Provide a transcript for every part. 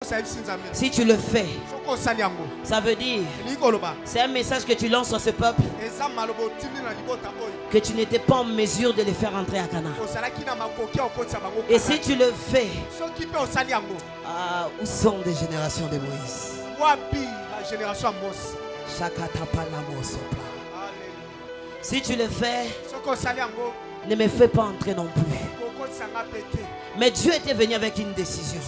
Si tu le fais, ça veut dire, c'est un message que tu lances à ce peuple, que tu n'étais pas en mesure de les faire entrer à Canaan. Et si tu le fais, où sont les générations de Moïse? Si tu le fais, ne me fais pas entrer non plus. Mais Dieu était venu avec une décision.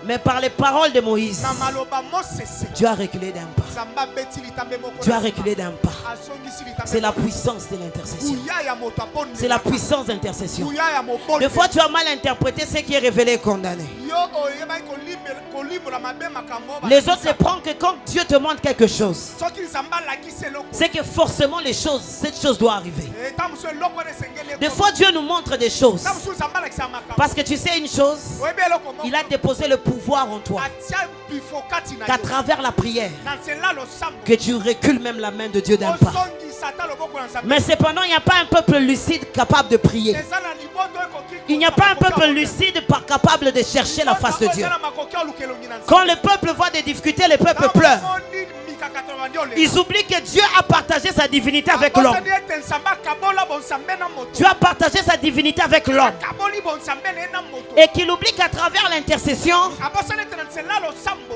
Mais par les paroles de Moïse, Dieu a reculé d'un pas. Dieu a reculé d'un pas. C'est la puissance de l'intercession. C'est la puissance d'intercession. Des fois tu as mal interprété ce qui est révélé et condamné. Les autres se prennent que quand Dieu te montre quelque chose, c'est que forcément cette chose doit arriver. Des fois Dieu nous montre des choses parce que tu sais une chose, il a déposé le pouvoir en toi, qu'à travers la prière, que tu recules même la main de Dieu d'un pas. Mais cependant, il n'y a pas un peuple lucide capable de prier. Il n'y a pas un peuple lucide capable de chercher la face de Dieu. Quand le peuple voit des difficultés, le peuple pleure. Ils oublient que Dieu a partagé sa divinité avec l'homme. Dieu a partagé sa divinité avec l'homme. Et qu'il oublie qu'à travers l'intercession,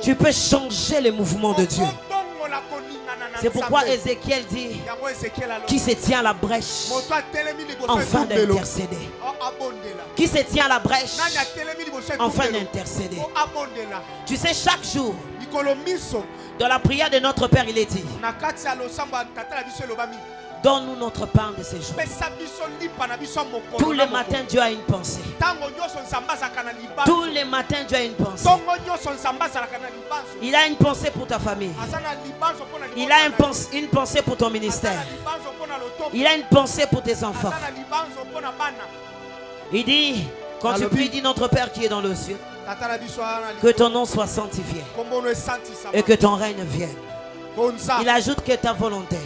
tu peux changer le mouvement de Dieu. C'est pourquoi Ézéchiel dit, qui se tient à la brèche afin d'intercéder. Qui se tient à la brèche afin d'intercéder. Tu sais, chaque jour, dans la prière de notre Père, il est dit, donne-nous notre pain de ces jours. Tous les matins, Dieu a une pensée. Tous les matins, Dieu a une pensée. Il a une pensée pour ta famille. Il a une pensée pour ton ministère. Il a une pensée pour tes enfants. Il dit, quand tu pries, dis notre Père qui est dans le ciel, que ton nom soit sanctifié et que ton règne vienne. Il ajoute que ta volonté.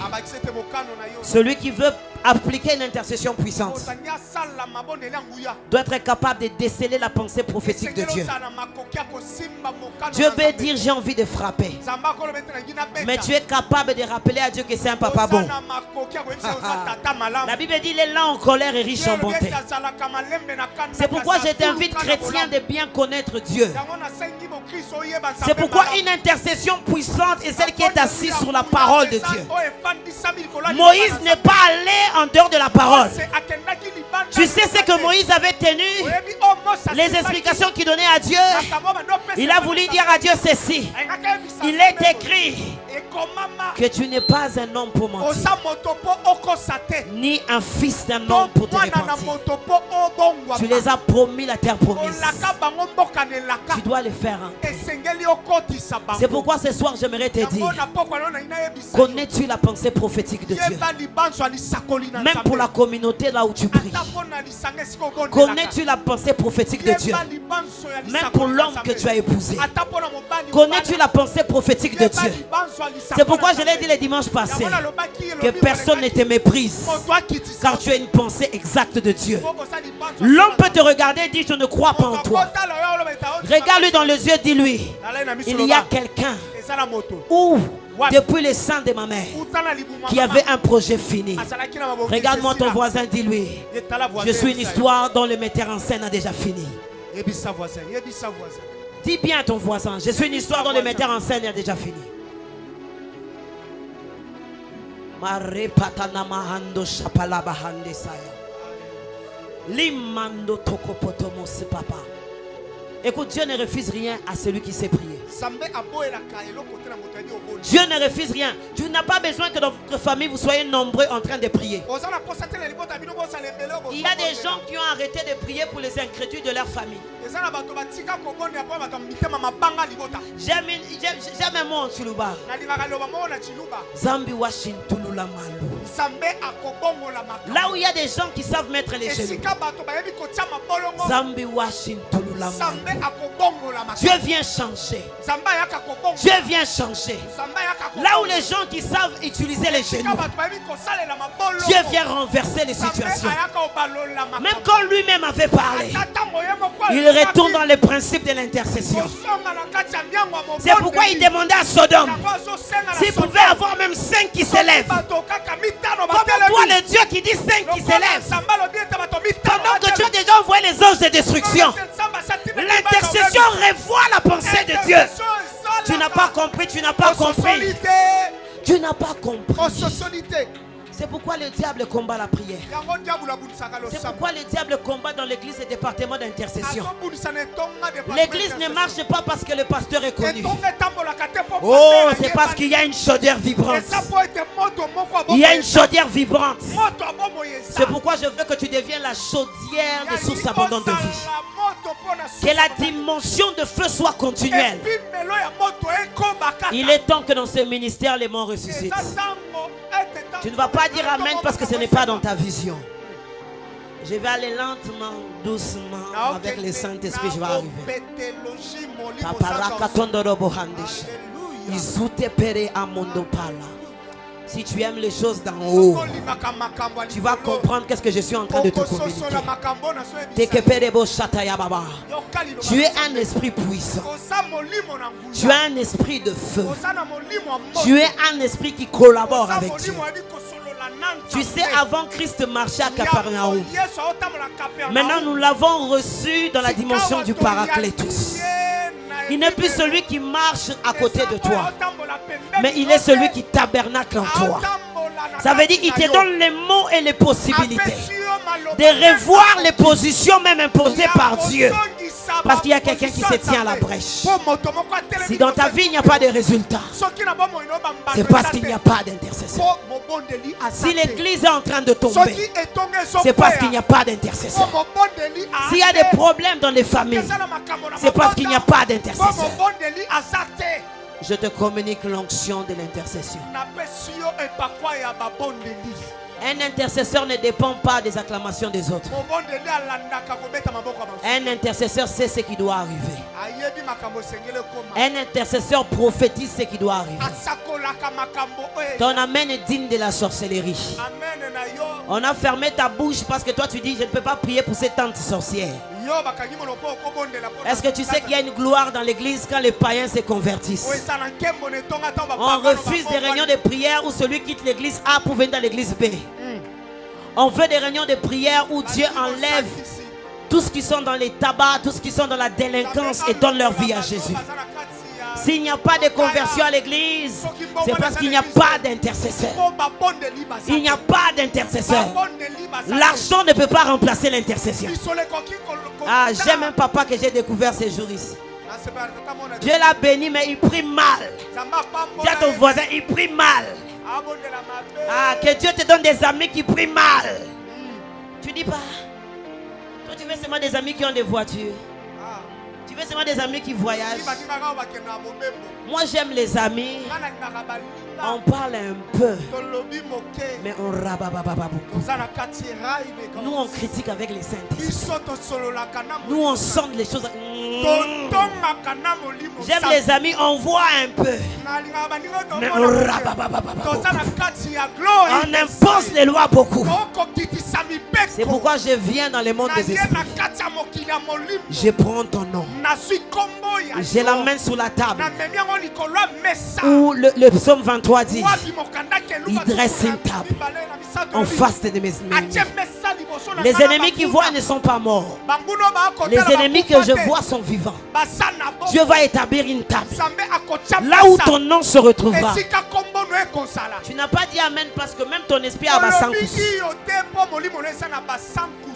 Celui qui veut appliquer une intercession puissante doit être capable de déceler la pensée prophétique de Dieu. Dieu peut dire j'ai envie de frapper, mais tu es capable de rappeler à Dieu que c'est un papa bon. La Bible dit il est lent en colère et riche en bonté. C'est pourquoi je t'invite, chrétien, de bien connaître Dieu. C'est pourquoi une intercession puissante est celle qui est assise sur la parole de Dieu. Moïse n'est pas allé en dehors de la parole. Tu sais ce que Moïse avait tenu, les explications qu'il donnait à Dieu. Il a voulu dire à Dieu ceci. Il est écrit que tu n'es pas un homme pour mentir, ni un fils d'un homme pour te repentir. Tu les as promis la terre promise. Tu dois les faire entrer. C'est pourquoi ce soir j'aimerais te dire, connais-tu la pensée prophétique de Dieu? Même pour la communauté là où tu pries. Connais-tu la pensée prophétique de Dieu? Même pour l'homme que tu as épousé. Connais-tu la pensée prophétique de Dieu? C'est pourquoi je l'ai dit le dimanche passé, que personne ne te méprise, car tu as une pensée exacte de Dieu. L'homme peut te regarder et dire je ne crois pas en toi. Regarde-lui dans les yeux, dis-lui, il y a quelqu'un où depuis le sein de ma mère qui avait un projet fini. Regarde-moi ton voisin, dis-lui, je suis une histoire dont le metteur en scène a déjà fini. Dis bien à ton voisin, je suis une histoire dont le metteur en scène a déjà fini. Écoute, Dieu ne refuse rien à celui qui sait prier. Dieu ne refuse rien. Tu n'as pas besoin que dans votre famille vous soyez nombreux en train de prier. Il y a des gens qui ont arrêté de prier pour les incrédules de leur famille. J'aime un mot en Chiluba. Zambi Washintulula Malu. Là où il y a des gens qui savent mettre les genoux. Zambi Washintulula Malu. Dieu vient changer. Dieu vient changer. Là où les gens qui savent utiliser les genoux, Dieu vient renverser les situations. Même quand lui-même avait parlé, il retourne dans les principes de l'intercession. C'est pourquoi il demandait à Sodome s'il pouvait avoir même 5 qui s'élèvent. Comme toi, le Dieu qui dit 5 qui s'élèvent, pendant que tu as déjà envoyé les anges de destruction, l'intercession revoit la pensée de Dieu. Tu n'as pas compris, tu n'as pas compris. Tu n'as pas compris. C'est pourquoi le diable combat la prière. C'est pourquoi le diable combat dans l'église les départements d'intercession. L'église ne marche pas parce que le pasteur est connu. Oh, c'est parce qu'il y a une chaudière vibrante. Il y a une chaudière vibrante. C'est pourquoi je veux que tu deviennes la chaudière de source abondante de vie. Que la dimension de feu soit continuelle. Il est temps que dans ce ministère les morts ressuscitent. Tu ne vas pas dire amen parce que ce n'est pas dans ta vision. Je vais aller lentement, doucement avec le Saint-Esprit, je vais arriver. Si tu aimes les choses d'en haut, tu vas comprendre qu'est-ce que je suis en train de te communiquer. Tu es un esprit puissant. Tu es un esprit de feu. Tu es un esprit qui collabore avec Dieu. Tu sais, avant Christ marchait à Capernaum. Maintenant, nous l'avons reçu dans la dimension du Paraclétus. Il n'est plus celui qui marche à côté de toi, mais il est celui qui tabernacle en toi. Ça veut dire qu'il te donne les mots et les possibilités de revoir les positions même imposées par Dieu. Parce qu'il y a quelqu'un qui se tient à la brèche. Si dans ta vie il n'y a pas de résultat, c'est parce qu'il n'y a pas d'intercesseur. Si l'église est en train de tomber, c'est parce qu'il n'y a pas d'intercesseur. S'il y a des problèmes dans les familles, c'est parce qu'il n'y a pas d'intercesseur. Je te communique l'onction de l'intercession. Un intercesseur ne dépend pas des acclamations des autres. Un intercesseur sait ce qui doit arriver. Un intercesseur prophétise ce qui doit arriver. Ton amen est digne de la sorcellerie. On a fermé ta bouche parce que toi tu dis je ne peux pas prier pour cette tante sorcière. Est-ce que tu sais qu'il y a une gloire dans l'église quand les païens se convertissent? On refuse des réunions de prière où celui quitte l'église A pour venir dans l'église B. On veut des réunions de prière où Dieu enlève tous ceux qui sont dans les tabacs, tous ceux qui sont dans la délinquance et donne leur vie à Jésus. S'il n'y a pas de conversion à l'église, c'est parce qu'il n'y a pas d'intercesseur. Il n'y a pas d'intercesseur. L'argent ne peut pas remplacer l'intercession. Ah, j'aime un papa que j'ai découvert ces jours ici. Dieu l'a béni, mais il prie mal. Dis à ton voisin, il prie mal. Ah, que Dieu te donne des amis qui prient mal. Tu dis pas. Toi, tu veux seulement des amis qui ont des voitures. Tu veux seulement des amis qui voyagent. Moi, j'aime les amis. On parle un peu, mais on rabababa beaucoup. Nous, on critique avec les saints. Nous, on sonde les choses. J'aime les amis, on voit un peu, mais on rabababa beaucoup. On impose les lois beaucoup. C'est pourquoi je viens dans le monde des esprits. Je prends ton nom. J'ai la main sur la table. Où le psaume 23 dit, il dresse une table en face de mes ennemis. Les ennemis qui voient ne sont pas morts. Les ennemis que je vois sont vivants. Dieu va établir une table là où ton nom se retrouvera. Tu n'as pas dit amen parce que même ton esprit a Bassankus.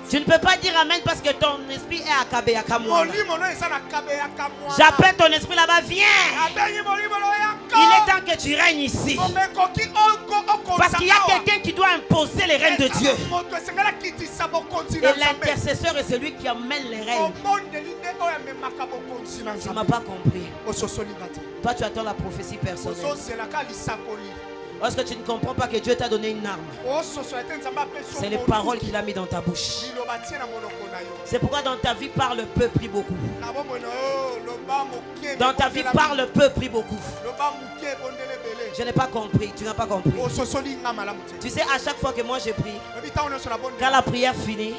Tu ne peux pas dire amen parce que ton esprit est à Kabeyakamoua. J'appelle ton esprit là-bas, viens. Il est temps que tu règnes ici. Parce qu'il y a quelqu'un qui doit imposer les règnes de Dieu. Et l'intercesseur est celui qui amène les règnes. Tu ne m'as pas compris. Toi, tu attends la prophétie personnelle. Parce que tu ne comprends pas que Dieu t'a donné une arme. C'est les paroles qu'il a mis dans ta bouche. C'est pourquoi dans ta vie, parle peu, prie beaucoup. Dans ta vie, parle peu, prie beaucoup. Je n'ai pas compris. Tu n'as pas compris. Tu sais, à chaque fois que moi je prie, quand la prière finit,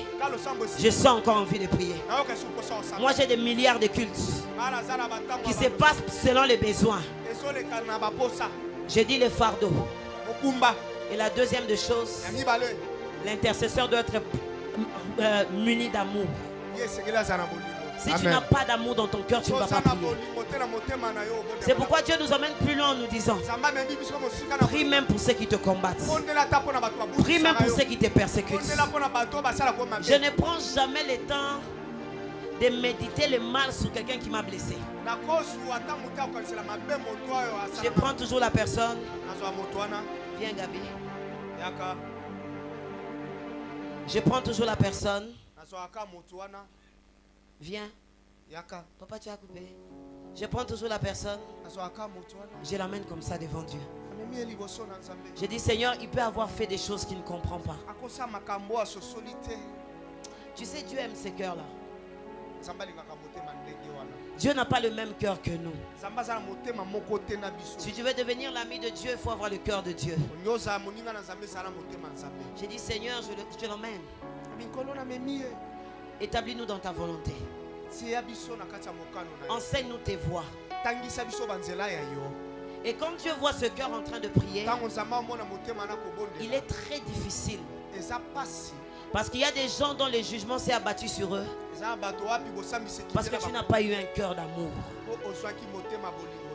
je sens encore envie de prier. Moi j'ai des milliards de cultes qui se passent selon les besoins. J'ai dit les fardeaux. Et la deuxième des choses, l'intercesseur doit être muni d'amour. Si tu n'as pas d'amour dans ton cœur, tu ne vas pas prier. C'est pourquoi Dieu nous emmène plus loin en nous disant: prie même pour ceux qui te combattent. Prie même pour ceux qui te persécutent. Je ne prends jamais le temps de méditer le mal sur quelqu'un qui m'a blessé. Je prends toujours la personne. Viens Gabi. Je prends toujours la personne. Viens. Papa, tu as coupé. Je prends toujours la personne. Je l'amène comme ça devant Dieu. Je dis: Seigneur, il peut avoir fait des choses qu'il ne comprend pas. Tu sais, Dieu aime ces cœurs-là. Dieu n'a pas le même cœur que nous. Si tu veux devenir l'ami de Dieu, il faut avoir le cœur de Dieu. J'ai dit: Seigneur, je l'emmène. Établis-nous dans ta volonté. Enseigne-nous tes voies. Et quand Dieu voit ce cœur en train de prier, il est très difficile. Parce qu'il y a des gens dont le jugement s'est abattu sur eux. Parce que tu n'as pas eu un cœur d'amour.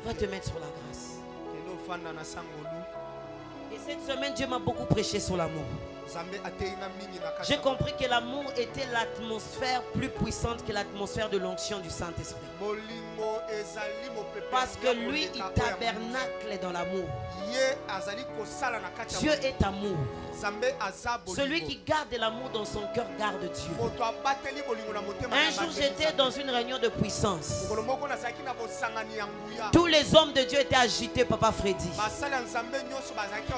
Va te mettre sur la grâce. Et cette semaine, Dieu m'a beaucoup prêché sur l'amour. J'ai compris que l'amour était l'atmosphère plus puissante que l'atmosphère de l'onction du Saint-Esprit. Parce que lui, il tabernacle dans l'amour. Dieu est amour. Celui qui garde l'amour dans son cœur garde Dieu. Un jour, j'étais dans une réunion de puissance. Tous les hommes de Dieu étaient agités, Papa Freddy.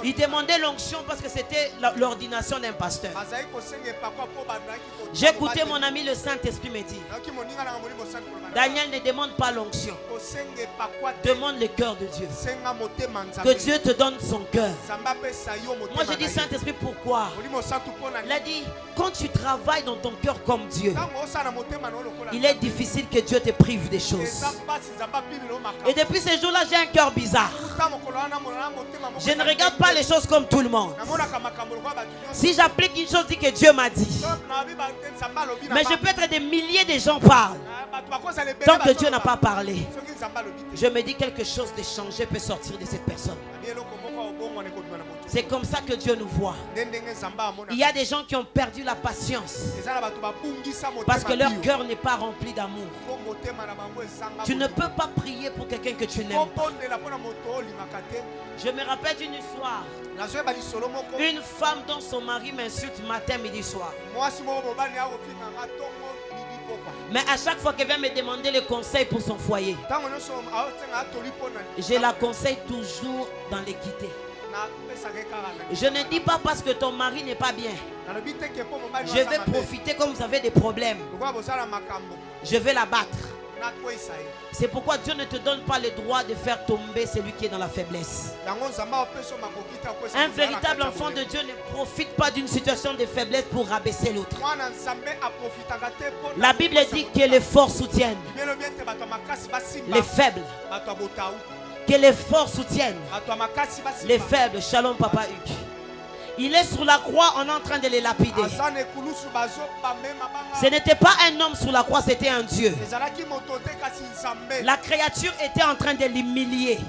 Ils demandaient l'onction parce que c'était l'ordination d'un pasteur. J'ai écouté mon ami le Saint-Esprit me dit: Daniel, ne demande pas l'onction. Demande le cœur de Dieu. Que Dieu te donne son cœur. Moi j'ai dit: Saint-Esprit, pourquoi? Il a dit: quand tu travailles dans ton cœur comme Dieu, il est difficile que Dieu te prive des choses. Et depuis ce jour-là, j'ai un cœur bizarre. Je ne regarde pas les choses comme tout le monde. Si j'applique une chose, dit que Dieu m'a dit. Mais je peux être des milliers de gens parlent. Tant que Dieu n'a pas parlé, je me dis quelque chose de changé peut sortir de cette personne. C'est comme ça que Dieu nous voit. Il y a des gens qui ont perdu la patience parce que leur cœur n'est pas rempli d'amour. Tu ne peux pas prier pour quelqu'un que tu n'aimes pas. Je me rappelle d'une histoire. Une femme dont son mari m'insulte matin, midi, soir. Mais à chaque fois qu'elle vient me demander le conseil pour son foyer, je la conseille toujours dans l'équité. Je ne dis pas parce que ton mari n'est pas bien. Je vais profiter comme vous avez des problèmes. Je vais la battre. C'est pourquoi Dieu ne te donne pas le droit de faire tomber celui qui est dans la faiblesse. Un véritable enfant de Dieu ne profite pas d'une situation de faiblesse pour rabaisser l'autre. La Bible dit que les forts soutiennent les faibles. Que les forts soutiennent les faibles. Shalom Papa Hugues. Il est sur la croix, on est en train de les lapider. Ce n'était pas un homme sur la croix, c'était un Dieu. La créature était en train de l'humilier.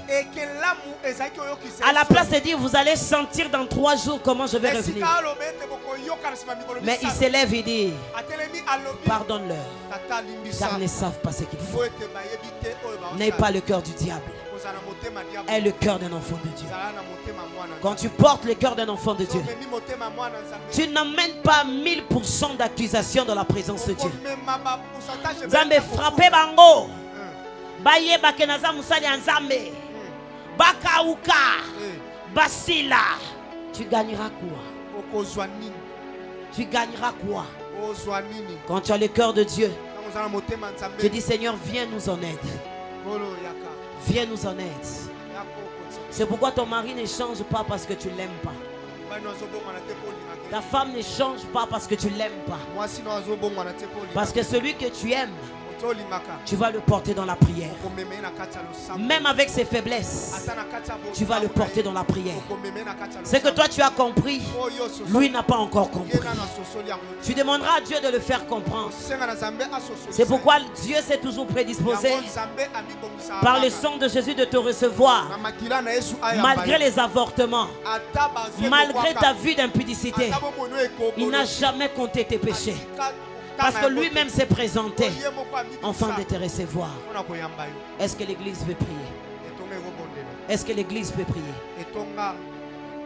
À la place de dire: vous allez sentir dans 3 jours comment je vais revenir. Mais il s'élève et dit: pardonne-leur, car ils ne savent pas ce qu'ils font. N'aie pas le cœur du diable. Est le cœur d'un enfant de Dieu. Quand tu portes le cœur d'un enfant de Dieu, tu n'emmènes pas 1000% d'accusation dans la présence de Dieu. Nzambe frappé bango. Baye bakenaza musali nzambe. Bakauka. Basila, tu gagneras quoi? Tu gagneras quoi? Quand tu as le cœur de Dieu, tu dis Seigneur, viens nous en aide. Viens nous en aide. C'est pourquoi ton mari ne change pas parce que tu ne l'aimes pas. Ta femme ne change pas parce que tu ne l'aimes pas. Parce que celui que tu aimes, tu vas le porter dans la prière. Même avec ses faiblesses, tu vas le porter dans la prière. C'est que toi tu as compris, lui n'a pas encore compris. Tu demanderas à Dieu de le faire comprendre. C'est pourquoi Dieu s'est toujours prédisposé par le sang de Jésus de te recevoir. Malgré les avortements, malgré ta vie d'impudicité, il n'a jamais compté tes péchés. Parce que lui-même s'est présenté afin de te recevoir. Est-ce que l'église veut prier? Est-ce que l'église peut prier?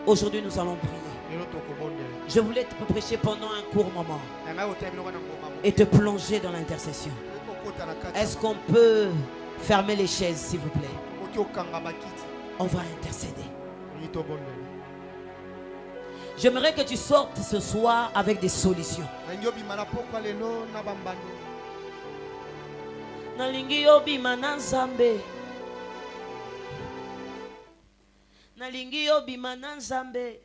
Aujourd'hui nous allons prier. Je voulais te prêcher pendant un court moment et te plonger dans l'intercession. Est-ce qu'on peut fermer les chaises s'il vous plaît? On va intercéder. J'aimerais que tu sortes ce soir avec des solutions. Nalingi obima na Nzambe. Nalingi obima na Nzambe.